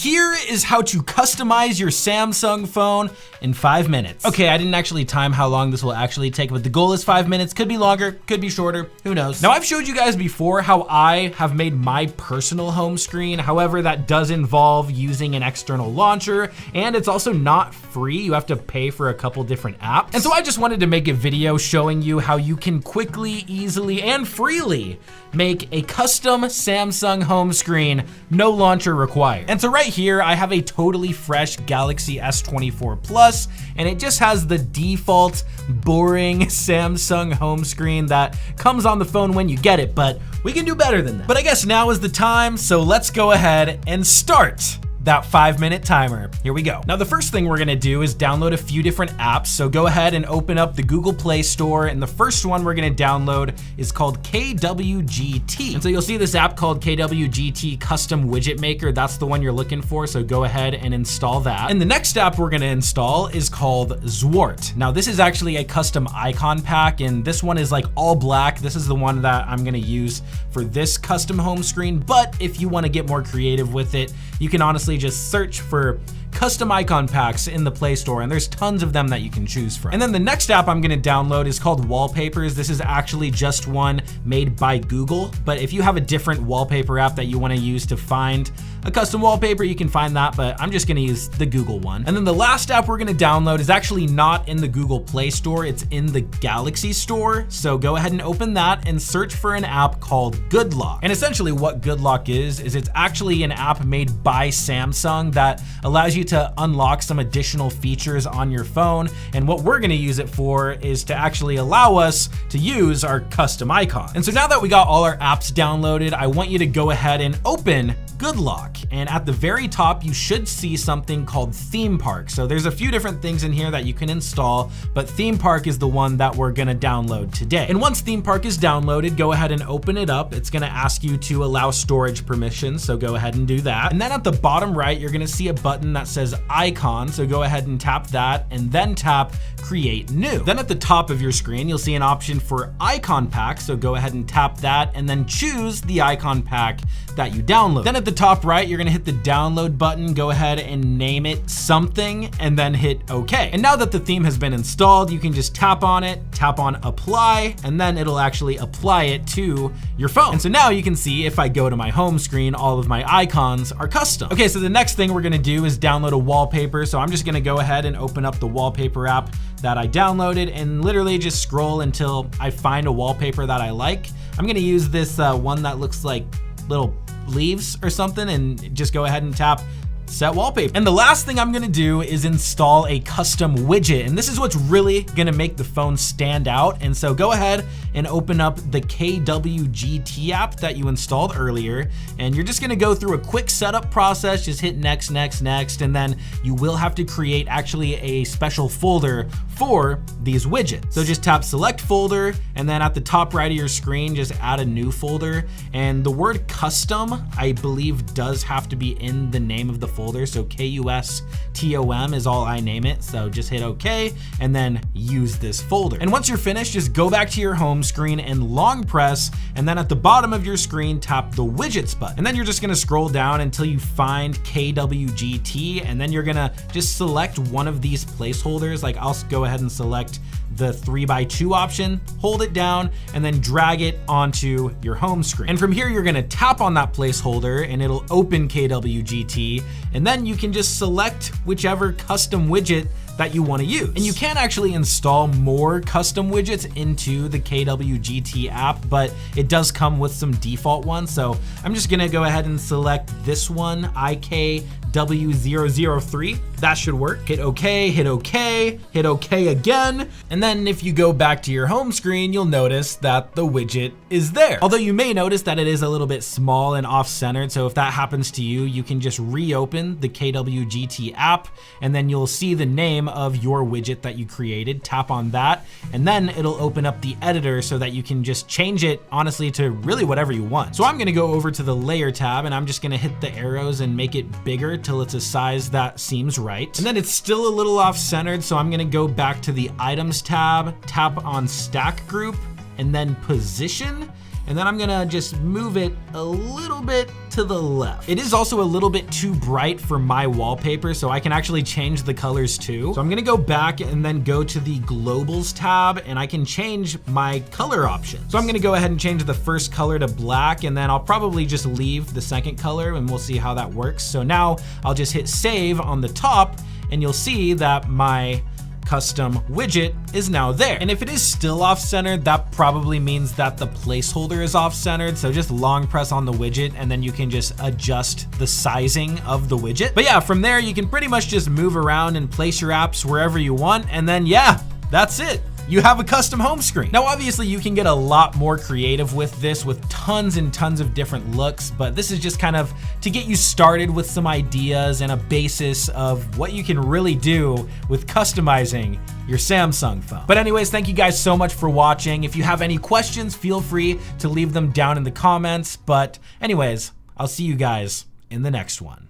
here is how to customize your Samsung phone in 5 minutes. Okay, I didn't actually time how long this will actually take, but the goal is 5 minutes. Could be longer, could be shorter, who knows? Now, I've showed you guys before how I have made my personal home screen. However, that does involve using an external launcher, and it's also not free. You have to pay for a couple different apps. And so I just wanted to make a video showing you how you can quickly, easily, and freely make a custom Samsung home screen, no launcher required. And so right here, I have a totally fresh Galaxy S24 Plus, and it just has the default boring Samsung home screen that comes on the phone when you get it, but we can do better than that. But I guess now is the time, so let's go ahead and start that 5-minute timer. Here we go. Now, the first thing we're gonna do is download a few different apps. So go ahead and open up the Google Play Store, and the first one we're gonna download is called KWGT. And so you'll see this app called KWGT Custom Widget Maker. That's the one you're looking for, so go ahead and install that. And the next app we're gonna install is called Zwart. Now, this is actually a custom icon pack, and this one is like all black. This is the one that I'm gonna use for this custom home screen, but if you wanna get more creative with it, you can honestly just search for custom icon packs in the Play Store, and there's tons of them that you can choose from. And then the next app I'm gonna download is called Wallpapers. This is actually just one made by Google, but if you have a different wallpaper app that you wanna use to find a custom wallpaper, you can find that, but I'm just gonna use the Google one. And then the last app we're gonna download is actually not in the Google Play Store, it's in the Galaxy Store. So go ahead and open that and search for an app called GoodLock. And essentially what GoodLock is it's actually an app made by Samsung that allows you to unlock some additional features on your phone. And what we're gonna use it for is to actually allow us to use our custom icon. And so now that we got all our apps downloaded, I want you to go ahead and open GoodLock. And at the very top, you should see something called Theme Park. So there's a few different things in here that you can install, but Theme Park is the one that we're gonna download today. And once Theme Park is downloaded, go ahead and open it up. It's gonna ask you to allow storage permissions, so go ahead and do that. And then at the bottom right, you're gonna see a button that says Icon, so go ahead and tap that, and then tap Create New. Then at the top of your screen, you'll see an option for Icon Pack, so go ahead and tap that, and then choose the icon pack that you download. Then at the top right, you're gonna hit the download button, go ahead and name it something, and then hit OK. And now that the theme has been installed, you can just tap on it, tap on Apply, and then it'll actually apply it to your phone. And so now you can see if I go to my home screen, all of my icons are custom. Okay, so the next thing we're gonna do is download a wallpaper. So I'm just gonna go ahead and open up the wallpaper app that I downloaded and literally just scroll until I find a wallpaper that I like. I'm gonna use this one that looks like little leaves or something, and just go ahead and tap Set Wallpaper. And the last thing I'm gonna do is install a custom widget, and this is what's really gonna make the phone stand out. And so go ahead and open up the KWGT app that you installed earlier, and you're just gonna go through a quick setup process. Just hit next, next, next, and then you will have to create actually a special folder for these widgets. So just tap Select Folder, and then at the top right of your screen, just add a new folder. And the word custom, I believe, does have to be in the name of the folder. So KUSTOM is all I name it. So just hit OK, and then use this folder. And once you're finished, just go back to your home screen and long press, and then at the bottom of your screen, tap the widgets button. And then you're just gonna scroll down until you find KWGT, and then you're gonna just select one of these placeholders. Like I'll go ahead and select the 3x2 option, hold it down, and then drag it onto your home screen. And from here, you're gonna tap on that placeholder and it'll open KWGT, and then you can just select whichever custom widget that you want to use. And you can actually install more custom widgets into the KWGT app, but it does come with some default ones. So I'm just gonna go ahead and select this one, IKW003. That should work. Hit OK, hit OK, hit OK again. And then if you go back to your home screen, you'll notice that the widget is there. Although you may notice that it is a little bit small and off-centered. So if that happens to you, you can just reopen the KWGT app, and then you'll see the name of your widget that you created. Tap on that, and then it'll open up the editor so that you can just change it, honestly, to really whatever you want. So I'm gonna go over to the layer tab, and I'm just gonna hit the arrows and make it bigger till it's a size that seems right. And then it's still a little off-centered, so I'm gonna go back to the items tab, tap on stack group, and then position. and then I'm gonna just move it a little bit to the left. It is also a little bit too bright for my wallpaper, so I can actually change the colors too. So I'm gonna go back and then go to the globals tab, and I can change my color options. So I'm gonna go ahead and change the first color to black, and then I'll probably just leave the second color, and we'll see how that works. So now I'll just hit save on the top, and you'll see that my custom widget is now there. And if it is still off-centered, that probably means that the placeholder is off-centered. So just long press on the widget, and then you can just adjust the sizing of the widget. But yeah, from there, you can pretty much just move around and place your apps wherever you want. And then yeah, that's it. You have a custom home screen. Now, obviously you can get a lot more creative with this, with tons and tons of different looks, but this is just kind of to get you started with some ideas and a basis of what you can really do with customizing your Samsung phone. But anyways, thank you guys so much for watching. If you have any questions, feel free to leave them down in the comments. But anyways, I'll see you guys in the next one.